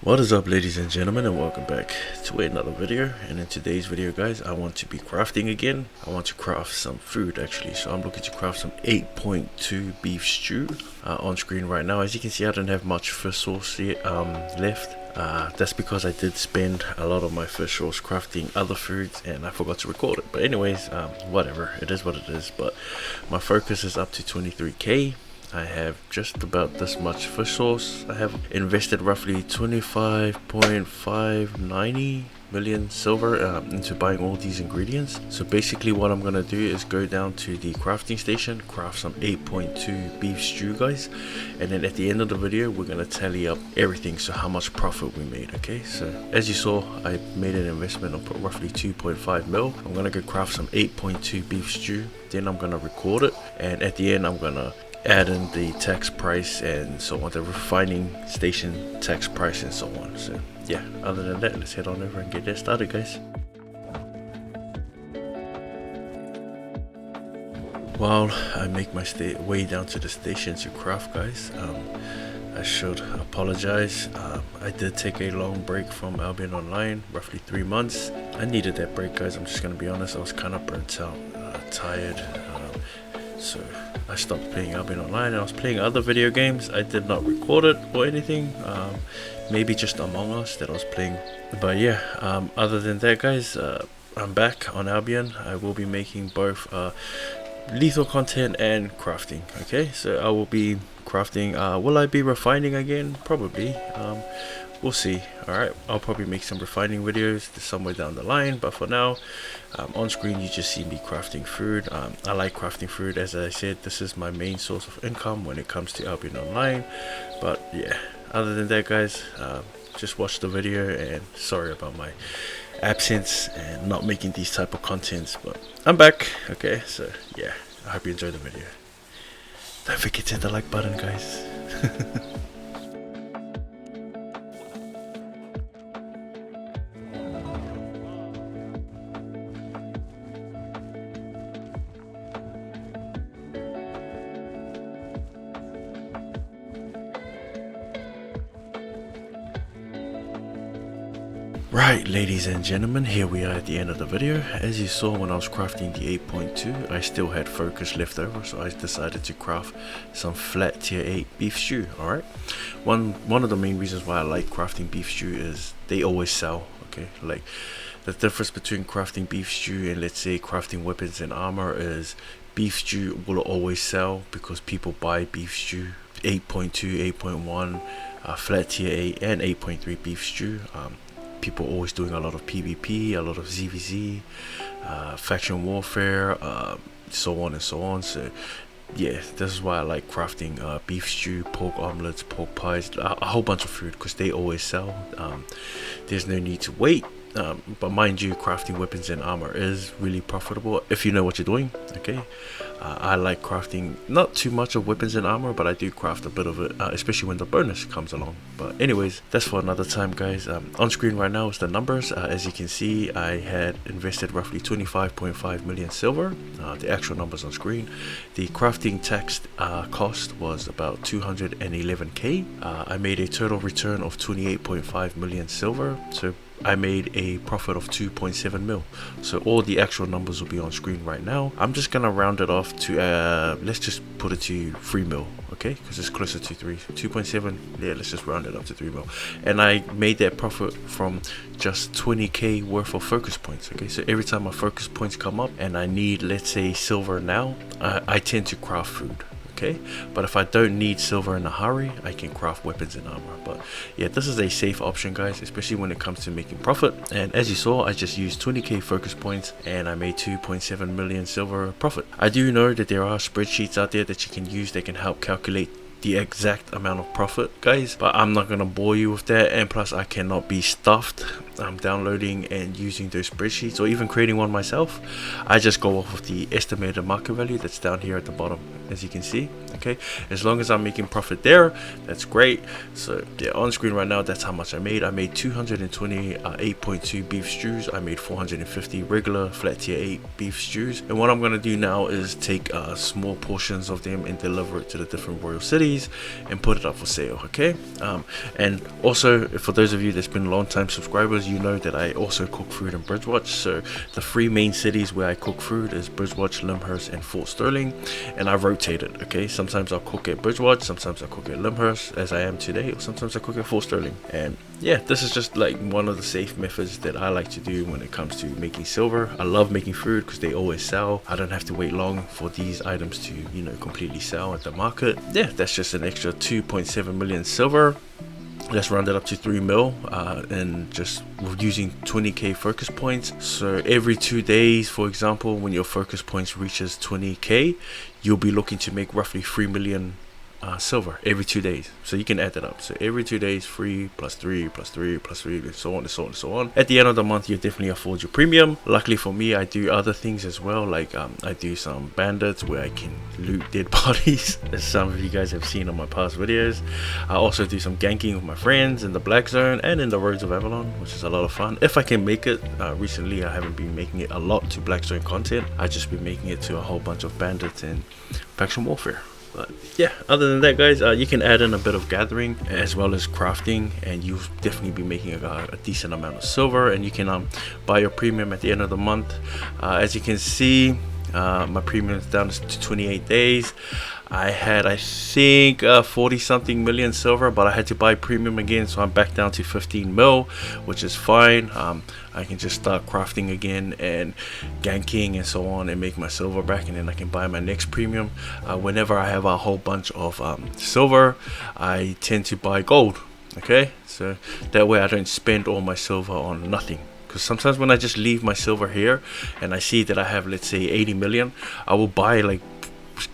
What is up, ladies and gentlemen, and welcome back to another video. And in today's video, guys, I want to be crafting again. I want to craft some food actually, so I'm looking to craft some 8.2 beef stew on screen right now. As you can see, I don't have much fish sauce yet, left. That's because I did spend a lot of my fish sauce crafting other foods and I forgot to record it. But anyways, whatever, it is what it is. But my focus is up to 23k. I have just about this much fish sauce. I have invested roughly 25.590 million silver into buying all these ingredients. So basically what I'm gonna do is go down to the crafting station, craft some 8.2 beef stew, guys, and then at the end of the video we're gonna tally up everything, so how much profit we made. Okay, so as you saw, I made an investment of roughly 2.5 mil. I'm gonna go craft some 8.2 beef stew, then I'm gonna record it, and at the end I'm gonna add in the tax price and so on, the refining station tax price and so on. So yeah, other than that, let's head on over and get that started, guys. While I make my way down to the station to craft, guys, I should apologize. I did take a long break from Albion Online, roughly 3 months. I needed that break, guys. I'm just gonna be honest, I was kind of burnt out, tired, so I stopped playing Albion Online and I was playing other video games. I did not record it or anything, maybe just Among Us that I was playing. But yeah, other than that, guys, I'm back on Albion. I will be making both lethal content and crafting. Okay, so I will be crafting. Will I be refining again? Probably. We'll see. Alright, I'll probably make some refining videos somewhere down the line, but for now, on screen you just see me crafting food. I like crafting food. As I said, this is my main source of income when it comes to Albion Online. But yeah, other than that, guys, just watch the video, and sorry about my absence and not making these type of contents, but I'm back. Okay, so yeah, I hope you enjoy the video. Don't forget to hit the like button, guys. Right, ladies and gentlemen, here we are at the end of the video. As you saw, when I was crafting the 8.2, I still had focus left over, so I decided to craft some flat tier 8 beef stew. Alright, one of the main reasons why I like crafting beef stew is they always sell. Okay, like the difference between crafting beef stew and, let's say, crafting weapons and armor is beef stew will always sell because people buy beef stew 8.2, 8.1, flat tier 8 and 8.3 beef stew. People always doing a lot of PvP, a lot of ZVZ, faction warfare, so on and so on. So yeah, this is why I like crafting beef stew, pork omelets, pork pies, a whole bunch of food, because they always sell. There's no need to wait. But mind you, crafting weapons and armor is really profitable if you know what you're doing. Okay, I like crafting not too much of weapons and armor, but I do craft a bit of it, especially when the bonus comes along. But anyways, that's for another time, guys. On screen right now is the numbers. As you can see, I had invested roughly 25.5 million silver. The actual numbers on screen. The crafting tax cost was about 211k. I made a total return of 28.5 million silver. So I made a profit of 2.7 mil. So all the actual numbers will be on screen right now. I'm just gonna round it off to let's just put it to 3 mil, okay, because it's closer to 2.7. Yeah, let's just round it up to 3 mil. And I made that profit from just 20k worth of focus points. Okay, so every time my focus points come up and I need, let's say, silver now, I tend to craft food. Okay, but if I don't need silver in a hurry, I can craft weapons and armor. But yeah, this is a safe option, guys, especially when it comes to making profit. And as you saw, I just used 20k focus points and I made 2.7 million silver profit. I do know that there are spreadsheets out there that you can use that can help calculate the exact amount of profit, guys, but I'm not gonna bore you with that, and plus I cannot be stuffed downloading and using those spreadsheets or even creating one myself. I just go off of the estimated market value that's down here at the bottom, as you can see. Okay, as long as I'm making profit there, that's great. So yeah, on screen right now, that's how much I made. I made 220 8.2 beef stews. I made 450 regular flat tier 8 beef stews, and what I'm gonna do now is take small portions of them and deliver it to the different royal cities recipes and put it up for sale. Okay, and also for those of you that's been long time subscribers, you know that I also cook food in Bridgewatch. So the 3 main cities where I cook food is Bridgewatch, Lyndhurst and Fort Sterling, and I rotate it. Okay, sometimes I'll cook at Bridgewatch, sometimes I'll cook at Lyndhurst as I am today, or sometimes I cook at Fort Sterling. And yeah, this is just like one of the safe methods that I like to do when it comes to making silver. I love making food because they always sell. I don't have to wait long for these items to, you know, completely sell at the market. Yeah, that's just an extra 2.7 million silver. Let's round it up to 3 mil, and just using 20k focus points. So every 2 days, for example, when your focus points reaches 20k, you'll be looking to make roughly 3 million silver every 2 days. So you can add that up. So every 2 days, 3 plus 3 plus 3 plus 3, and so on and so on and so on. At the end of the month, you definitely afford your premium. Luckily for me, I do other things as well. Like I do some bandits where I can loot dead bodies, as some of you guys have seen on my past videos. I also do some ganking with my friends in the Black Zone and in the Roads of Avalon, which is a lot of fun if I can make it. Recently I haven't been making it a lot to Black Zone content. I just been making it to a whole bunch of bandits and faction warfare. But yeah, other than that, guys, you can add in a bit of gathering as well as crafting, and you'll definitely be making a decent amount of silver. And you can buy your premium at the end of the month. As you can see, my premium is down to 28 days. I had, I think, 40 something million silver, but I had to buy premium again, so I'm back down to 15 mil, which is fine. I can just start crafting again and ganking and so on and make my silver back, and then I can buy my next premium. Whenever I have a whole bunch of silver, I tend to buy gold. Okay, so that way I don't spend all my silver on nothing. Because sometimes when I just leave my silver here and I see that I have, let's say, 80 million, I will buy like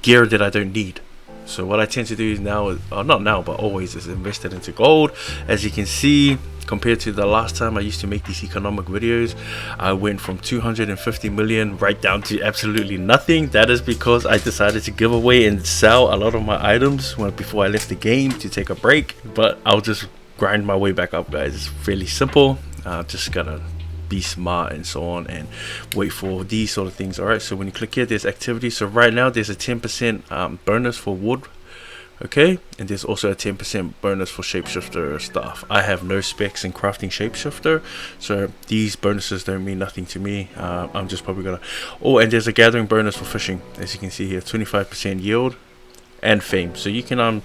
gear that I don't need. So what I tend to do is now, not now but always, is invest it into gold. As you can see, compared to the last time I used to make these economic videos, I went from 250 million right down to absolutely nothing. That is because I decided to give away and sell a lot of my items before I left the game to take a break. But I'll just grind my way back up, guys. It's fairly simple. Just gotta be smart and so on and wait for these sort of things. Alright, so when you click here, there's activity. So right now there's a 10% bonus for wood, okay, and there's also a 10% bonus for shapeshifter stuff. I have no specs in crafting shapeshifter, so these bonuses don't mean nothing to me. I'm just probably gonna, oh, and there's a gathering bonus for fishing, as you can see here, 25% yield and fame. So you can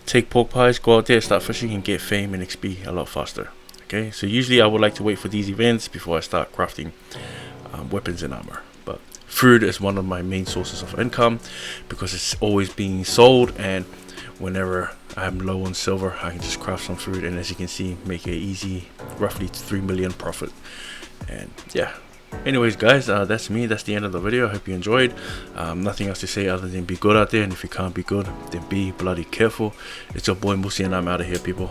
take pork pies, go out there, start fishing, and get fame and XP a lot faster. Okay, so usually I would like to wait for these events before I start crafting weapons and armor. But food is one of my main sources of income because it's always being sold, and whenever I'm low on silver, I can just craft some food, and as you can see, make a easy roughly 3 million profit. And yeah, anyways, guys, that's me. That's the end of the video. I hope you enjoyed. Nothing else to say other than be good out there, and if you can't be good, then be bloody careful. It's your boy Musi, and I'm out of here, people.